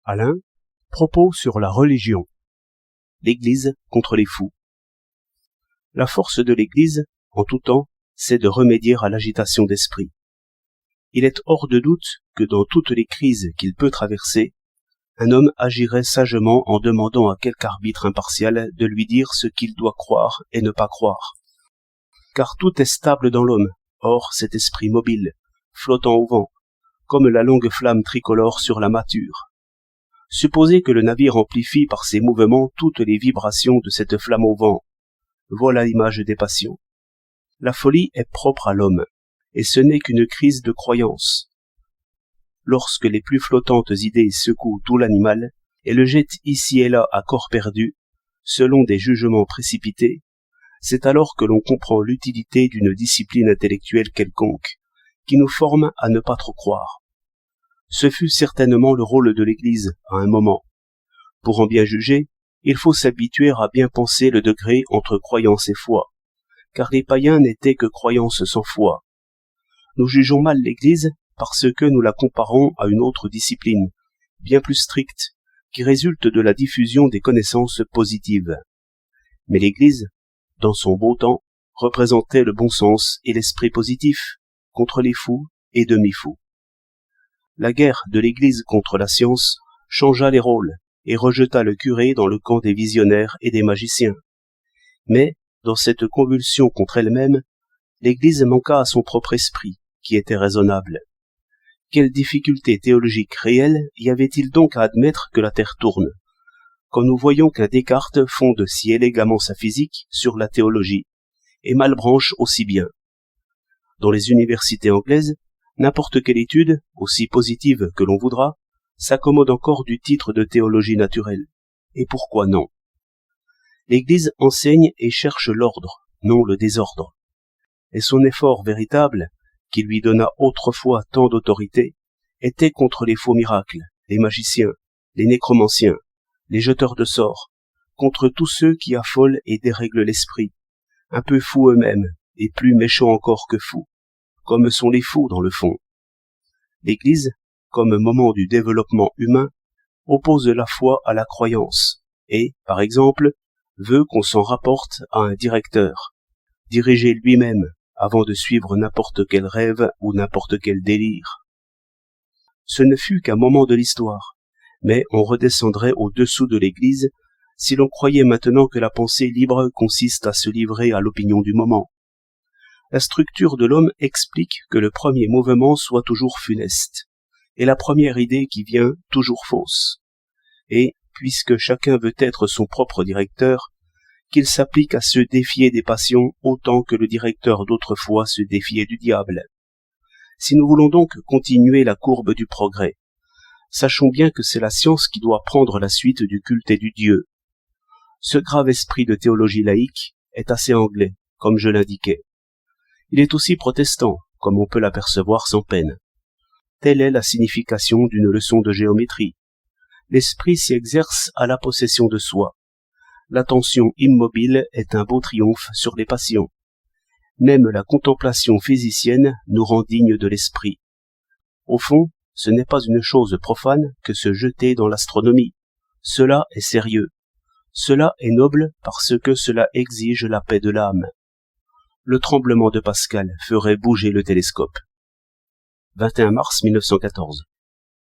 Alain, propos sur la religion. L'Église contre les fous. La force de l'Église, en tout temps, c'est de remédier à l'agitation d'esprit. Il est hors de doute que dans toutes les crises qu'il peut traverser, un homme agirait sagement en demandant à quelque arbitre impartial de lui dire ce qu'il doit croire et ne pas croire. Car tout est stable dans l'homme, or cet esprit mobile, flottant au vent, comme la longue flamme tricolore sur la mâture. Supposez que le navire amplifie par ses mouvements toutes les vibrations de cette flamme au vent. Voilà l'image des passions. La folie est propre à l'homme, et ce n'est qu'une crise de croyance. Lorsque les plus flottantes idées secouent tout l'animal et le jettent ici et là à corps perdu, selon des jugements précipités, c'est alors que l'on comprend l'utilité d'une discipline intellectuelle quelconque, qui nous forme à ne pas trop croire. Ce fut certainement le rôle de l'Église à un moment. Pour en bien juger, il faut s'habituer à bien penser le degré entre croyance et foi, car les païens n'étaient que croyance sans foi. Nous jugeons mal l'Église parce que nous la comparons à une autre discipline, bien plus stricte, qui résulte de la diffusion des connaissances positives. Mais l'Église, dans son beau temps, représentait le bon sens et l'esprit positif, contre les fous et demi-fous. La guerre de l'Église contre la science changea les rôles et rejeta le curé dans le camp des visionnaires et des magiciens. Mais, dans cette convulsion contre elle-même, l'Église manqua à son propre esprit, qui était raisonnable. Quelle difficulté théologique réelle y avait-il donc à admettre que la Terre tourne, quand nous voyons qu'un Descartes fonde si élégamment sa physique sur la théologie, et Malebranche aussi bien. Dans les universités anglaises, n'importe quelle étude, aussi positive que l'on voudra, s'accommode encore du titre de théologie naturelle. Et pourquoi non? L'Église enseigne et cherche l'ordre, non le désordre. Et son effort véritable, qui lui donna autrefois tant d'autorité, était contre les faux miracles, les magiciens, les nécromanciens, les jeteurs de sorts, contre tous ceux qui affolent et dérèglent l'esprit, un peu fous eux-mêmes, et plus méchants encore que fous, comme sont les fous dans le fond. L'Église, comme moment du développement humain, oppose la foi à la croyance, et, par exemple, veut qu'on s'en rapporte à un directeur, dirigé lui-même, avant de suivre n'importe quel rêve ou n'importe quel délire. Ce ne fut qu'un moment de l'histoire, mais on redescendrait au-dessous de l'Église si l'on croyait maintenant que la pensée libre consiste à se livrer à l'opinion du moment. La structure de l'homme explique que le premier mouvement soit toujours funeste, et la première idée qui vient toujours fausse. Et, puisque chacun veut être son propre directeur, qu'il s'applique à se défier des passions autant que le directeur d'autrefois se défiait du diable. Si nous voulons donc continuer la courbe du progrès, sachons bien que c'est la science qui doit prendre la suite du culte et du Dieu. Ce grave esprit de théologie laïque est assez anglais, comme je l'indiquais. Il est aussi protestant, comme on peut l'apercevoir sans peine. Telle est la signification d'une leçon de géométrie. L'esprit s'y exerce à la possession de soi. L'attention immobile est un beau triomphe sur les passions. Même la contemplation physicienne nous rend dignes de l'esprit. Au fond, ce n'est pas une chose profane que se jeter dans l'astronomie. Cela est sérieux. Cela est noble parce que cela exige la paix de l'âme. Le tremblement de Pascal ferait bouger le télescope. 21 mars 1914.